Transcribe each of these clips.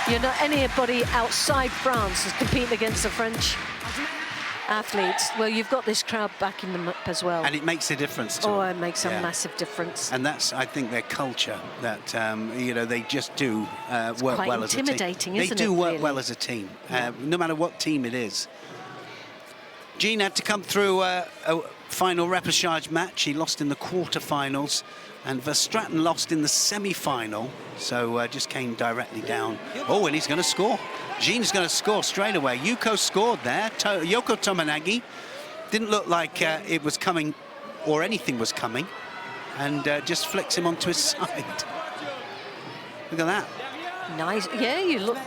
You know, anybody outside France is competing against the French athletes. Well, you've got this crowd backing them up as well. And it makes a difference to Oh, them. it makes a massive difference. And that's, I think, their culture, that, you know, they just do work well as a team. Intimidating, isn't it? They do work really? well as a team, no matter what team it is. Jean had to come through a final repechage match. He lost in the quarterfinals, and Verstraeten lost in the semi-final, so just came directly down. Oh, and he's going to score. Jean's going to score straight away. Yuko scored there. Yoko Tominagi didn't look like it was coming or anything was coming, and just flicks him onto his side. Look at that. Nice. Yeah, you look.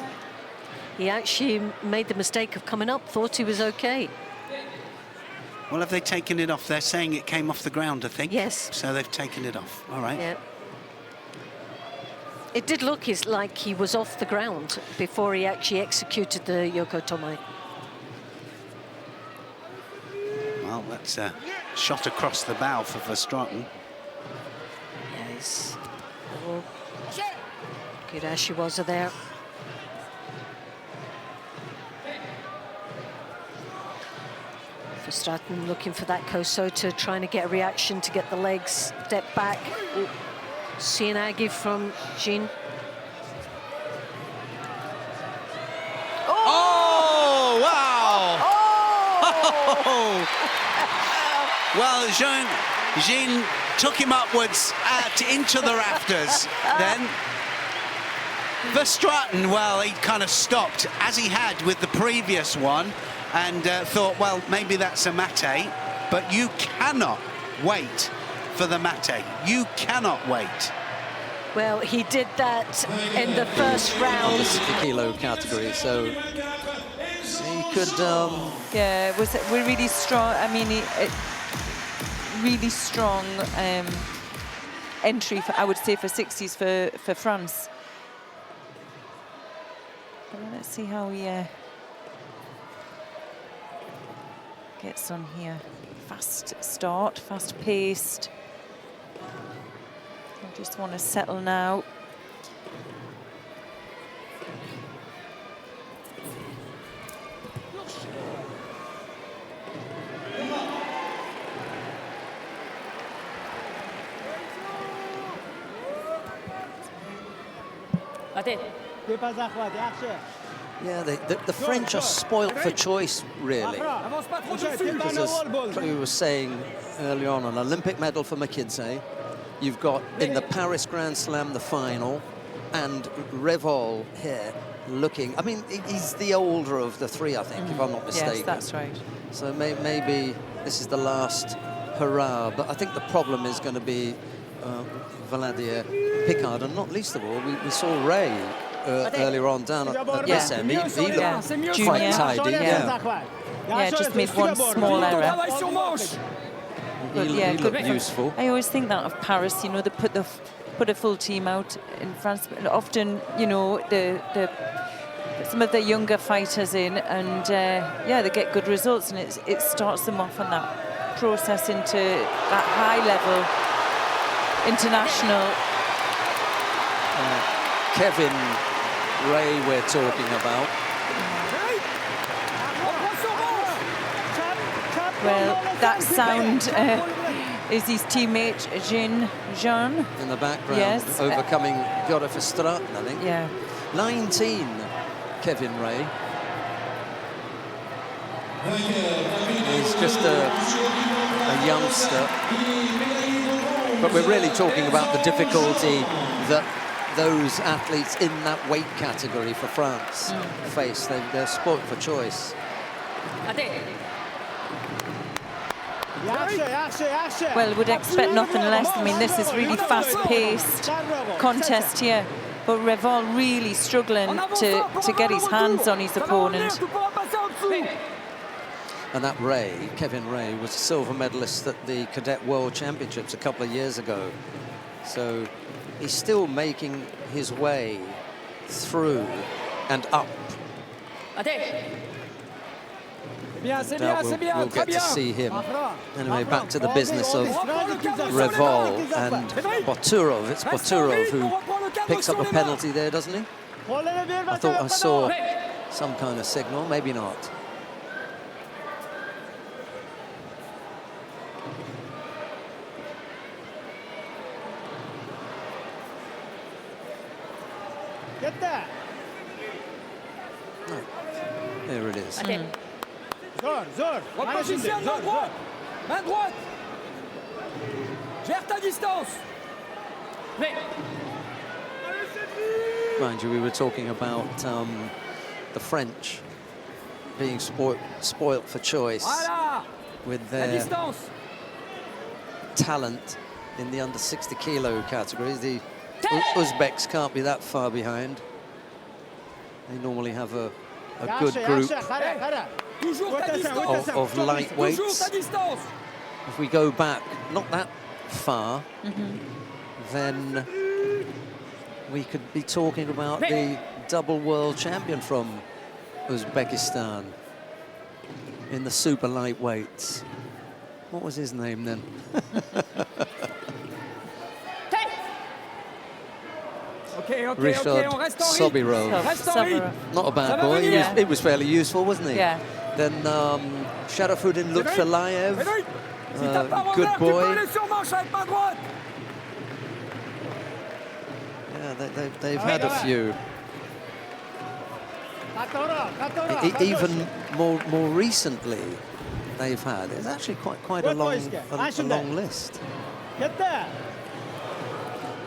He actually made the mistake of coming up, thought he was okay. Well, have they taken it off? They're saying it came off the ground, I think. Yes. So they've taken it off. All right. Yeah. It did look like he was off the ground before he actually executed the Yoko Tomai. Well, that's a shot across the bow for Verstraeten. Yes. Oh. Good Ashiwaza there. Verstraeten looking for that Kosota, trying to get a reaction to get the legs, step back. Cianagi from Jean. Oh, wow! Oh! Well, Jean took him upwards into the rafters. Then Verstraeten, well, he kind of stopped, as he had with the previous one, and thought, well, maybe that's a mate, but you cannot wait for the mate. You cannot wait. Well, he did that in the first round. This is the kilo category, so he could... Yeah, we're really strong. I mean, really strong entry, I would say, for 60s for France. But let's see how he gets on here. Fast start, fast paced. I just want to settle now. Yeah, the French are spoilt for choice, really. Because as Chloe was saying earlier on, an Olympic medal for McKinsey. You've got in the Paris Grand Slam the final, and Revol here looking. I mean, he's the older of the three, I think, if I'm not mistaken. Yes, that's right. So maybe this is the last hurrah. But I think the problem is going to be Valadier Picard, and not least of all, we saw Ray earlier on down at this end. He looked quite tidy. Yeah, just made one small error. He looked useful. I always think that of Paris, you know, they put a full team out in France. But often, you know, some of the younger fighters in, and yeah, they get good results, and it starts them off on that process into that high level international. Kevin Ray we're talking about. Well, that sound is his teammate Jean in the background, yes, overcoming Piotr Verstraeten, I think. Yeah. 19, Kevin Ray. He's just a youngster. But we're really talking about the difficulty that those athletes in that weight category for France face. They're spoilt for choice. Well, would expect nothing less. I mean, this is really fast-paced contest here, but Revol really struggling to get his hands on his opponent. And that Ray, Kevin Ray, was a silver medalist at the Cadet World Championships a couple of years ago. So he's still making his way through and up. We'll get to see him. Anyway, back to the business of Revol and Boturov. It's Boturov who picks up a penalty there, doesn't he? I thought I saw some kind of signal, maybe not. No. There it is. Repositionne main droite. Main droite. Gère ta distance. Mind you, we were talking about the French being spoilt for choice Voilà. with La their distance. talent in the under 60 kilo category. The Uzbeks can't be that far behind. They normally have a good group Toujours ta distance. of Toujours lightweights. ta distance. If we go back not that far, then we could be talking about the double world champion from Uzbekistan in the super lightweights. What was his name then? Okay, Richard on reste en rythme. Sobirov. Reste en rythme. Not a bad Ça va boy. venir. He was fairly useful, wasn't he? Yeah. Then Sharafuddin Lutfilayev, Frédéric, si t'as pas good revers, tu boy. peux aller sur manche avec main droite. Yeah, they've had a few. Even more recently, they've had. It's actually quite a long list.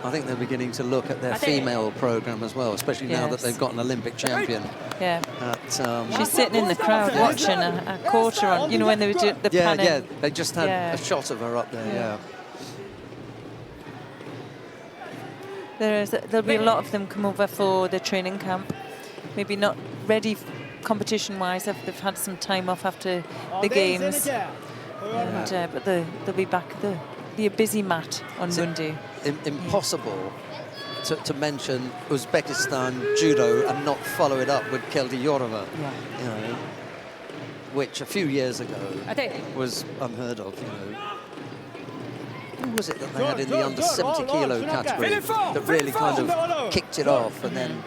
I think they're beginning to look at their female program as well, especially now that Yes. they've got an Olympic champion. Yeah. At, She's sitting in the crowd watching a quarter on, you know, when they were doing the yeah, panning. yeah, they just had Yeah. a shot of her up there. Yeah. There'll be a lot of them come over for the training camp. Maybe not ready competition-wise, if they've had some time off after the games. And, but they'll be back. There'll be a busy mat on Monday. Impossible to mention Uzbekistan judo and not follow it up with Keldi Yorova, you know, which a few years ago was unheard of. You know, who was it that they had in the under 70 kilo category that really kind of kicked it off, and then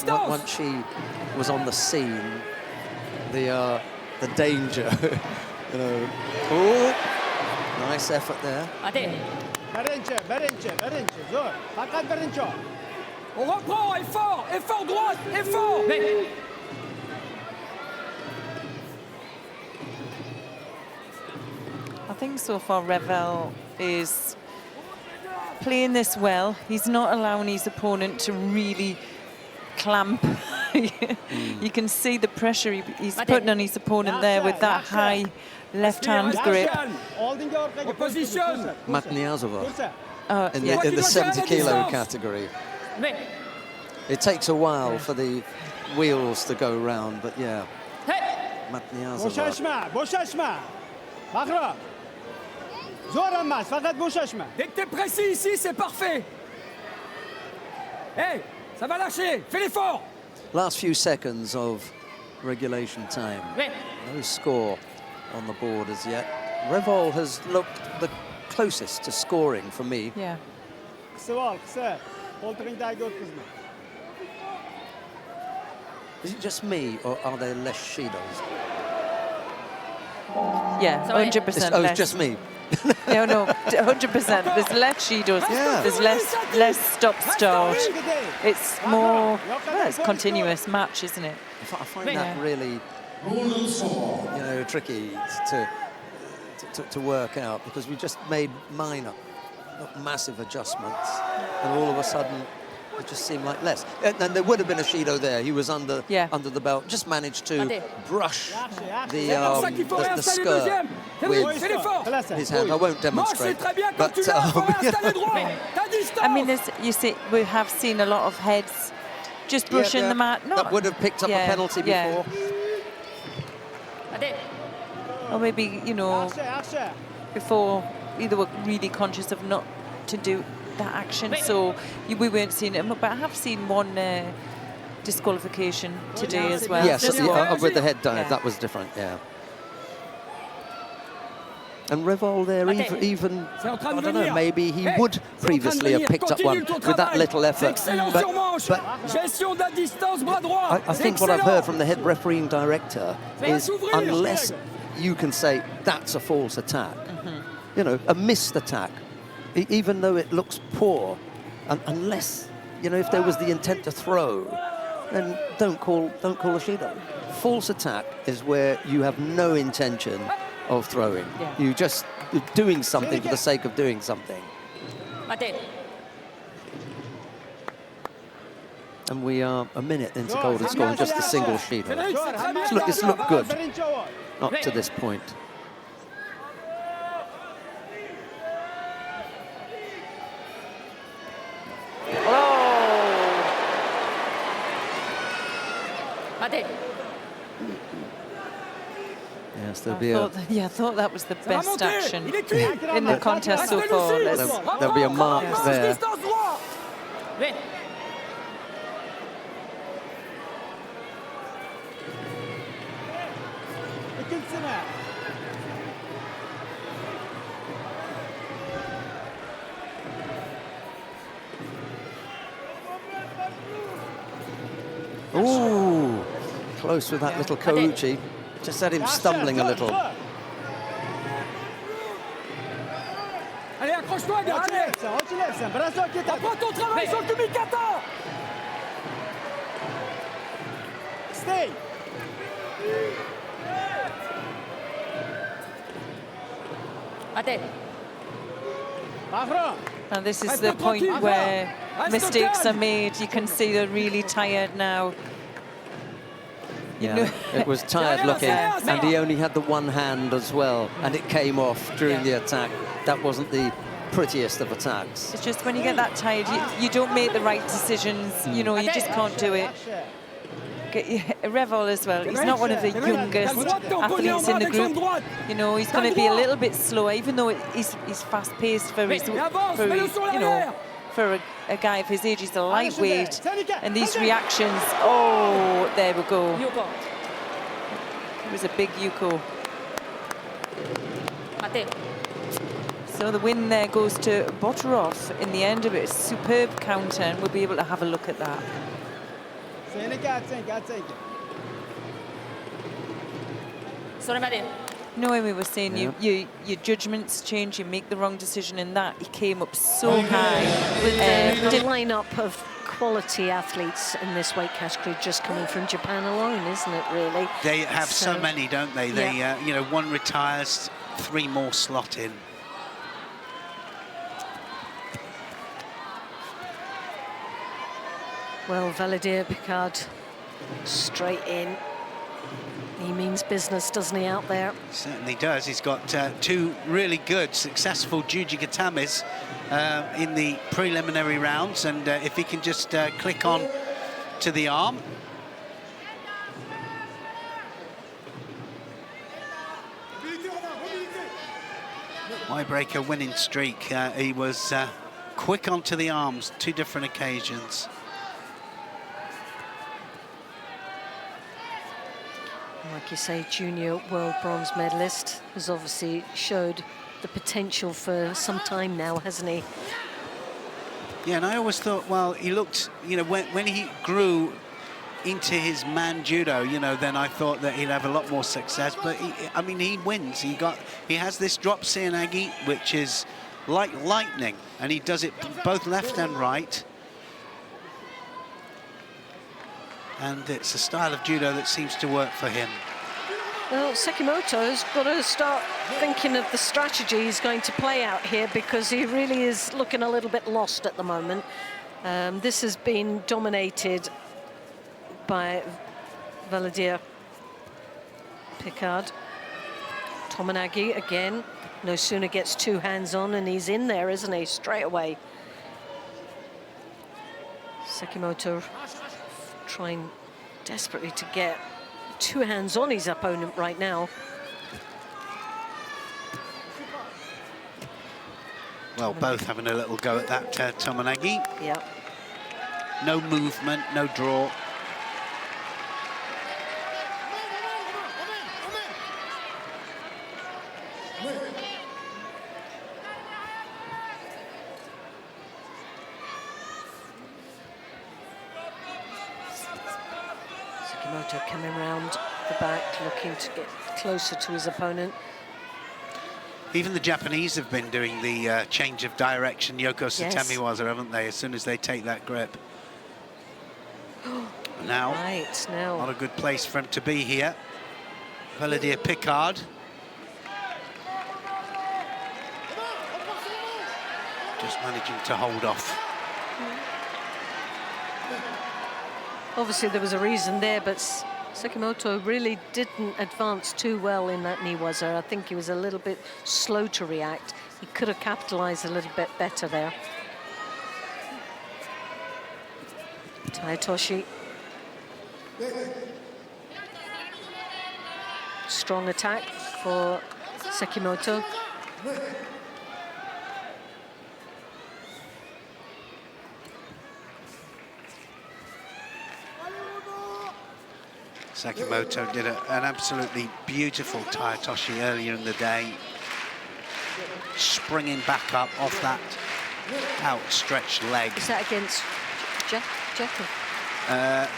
once she was on the scene, the danger, you know. Oh, nice effort there. On reprend, effort droite, effort. I think so far Revel is playing this well. He's not allowing his opponent to really clamp. You can see the pressure he's putting on his opponent there with that high left-hand grip. Repositionne. Matniazova Oh, in yeah. the 70 kilo category. It takes a while for the wheels to go round, but yeah. Matniazova. Dès que t'es précis ici, c'est parfait. Hey, ça va lâcher. Fais l'effort. Last few seconds of regulation time. No score on the board as yet. Revol has looked the closest to scoring for me. Yeah. Is it just me, or are there less Shidos? Yeah, 100% It's less. just me. No, 100%. There's less Judos. Yeah. There's less stop-start. It's more, well, it's continuous match, isn't it? I find that really, you know, tricky to work out, because we just made minor, not massive adjustments, and all of a sudden it just seemed like less. And there would have been a Shido there. He was under the belt, just managed to brush the skirt with his hand. I won't demonstrate. But I mean, we have seen a lot of heads just brushing the mat. That would have picked up a penalty before. Or maybe, you know, before either were really conscious of not to do that action, so we weren't seeing it. But I have seen one disqualification today as well. Yes, with the head dive, that was different, yeah. And Revol there, even I don't know, maybe he would previously have picked up one with that little effort. But I think what I've heard from the head refereeing director is unless you can say that's a false attack, you know, a missed attack, even though it looks poor, unless, you know, if there was the intent to throw, then don't call a Judo. False attack is where you have no intention of throwing. You just doing something for the sake of doing something. And we are a minute into golden score and just a single Judo. It's looked good up to this point. Yes, there'll be I thought that was the best action in the contest so far. There'll be a mark there. Ooh, close with that little Kouchi. Just had him stumbling a little. Allez, accroche-toi, gars, allez. Apprends ton travail sur le demi-kata. Stay. And this is the point where mistakes are made. You can see they're really tired now. Yeah, it was tired looking, and he only had the one hand as well, and it came off during the attack. That wasn't the prettiest of attacks. It's just when you get that tired, you don't make the right decisions. You know, you just can't do it. Revol as well, he's not one of the youngest athletes in the group. You know, he's going to be a little bit slower, even though he's fast-paced for his, you know, for a guy of his age. He's a lightweight, and these reactions, oh, there we go. It was a big Yuko. So the win there goes to Botarov in the end of it. Superb counter, and we'll be able to have a look at that. No way we were saying your judgments change, you make the wrong decision in that. He came up so high. With the lineup of quality athletes in this weight category just coming from Japan alone, isn't it, really? They have so many, don't they? They, you know, one retires, 3 more slot in. Well, Valadier Picard straight in. He means business, doesn't he, out there? Certainly does. He's got 2 really good, successful Jujigatamis in the preliminary rounds, and if he can just click on to the arm. Y-breaker winning streak. He was quick onto the arms, 2 different occasions. Like you say, junior world bronze medalist, has obviously showed the potential for some time now, hasn't he? Yeah, and I always thought, well, he looked, you know, when he grew into his man judo, you know, then I thought that he'd have a lot more success. But I mean, he wins. He has this drop seoinage, which is like lightning, and he does it both left and right. And it's a style of judo that seems to work for him. Well, Sekimoto's got to start thinking of the strategy he's going to play out here, because he really is looking a little bit lost at the moment. This has been dominated by Valadier Picard. Tomonagi again, no sooner gets 2 hands on and he's in there, isn't he, straight away. Sekimoto trying desperately to get 2 hands on his opponent right now. Well, both having a little go at that Tomonagi. Yeah. No movement, no draw. Sekimoto coming round the back, looking to get closer to his opponent. Even the Japanese have been doing the change of direction, Yoko Yes. Satemiwaza, haven't they, as soon as they take that grip. Now, Right, now. not a good place for him to be here. Valadier Picard. Just managing to hold off. Obviously, there was a reason there, but Sekimoto really didn't advance too well in that Niwaza. I think he was a little bit slow to react. He could have capitalized a little bit better there. Taitoshi. Strong attack for Sekimoto. Sekimoto did an absolutely beautiful Taitoshi earlier in the day. Springing back up off that outstretched leg. Is that against Jakov?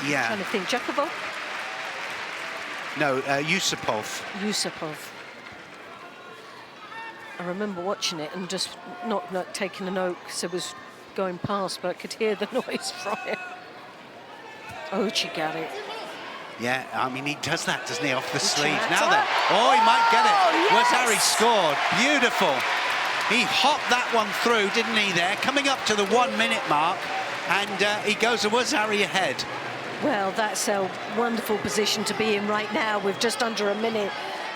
Yeah. Trying to think. Jakovov? No, Yusupov. Yusupov. I remember watching it and just not taking a note because it was going past, but I could hear the noise from it. Ochigari. Yeah, I mean, he does that, doesn't he, off the sleeve. Uchimata. Now then, oh, he might get it. Oh, yes! Wazari scored, beautiful. He hopped that one through, didn't he, there? Coming up to the 1 minute mark, and he goes to Wazari ahead. Well, that's a wonderful position to be in right now with just under a minute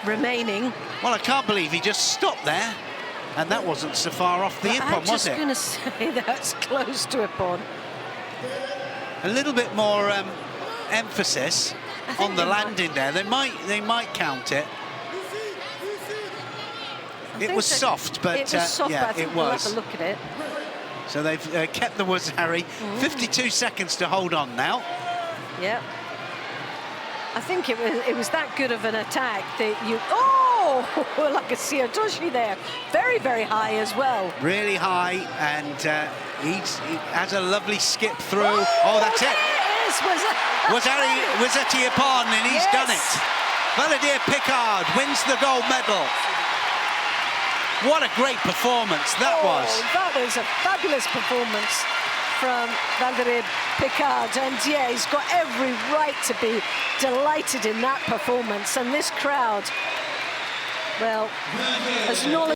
remaining. Well, I can't believe he just stopped there, and that wasn't so far off the ippon, was I'm it? just going to say that's close to ippon. A little bit more emphasis on the landing there. They might count it. It was soft, but it was soft, yeah, but I think it we'll was. have a look at it. So they've kept the Wazari. 52 seconds to hold on now. Yeah. I think it was that good of an attack that you... Oh! Like a Siotoshi there. Very, very high as well. Really high, and he has a lovely skip through. Oh, that's it. There it is. Wazati upon, and he's done it. Valadier Picard wins the gold medal. What a great performance that was. That was a fabulous performance from Valadier Picard, and yeah, he's got every right to be delighted in that performance, and this crowd, well, as knowledgeable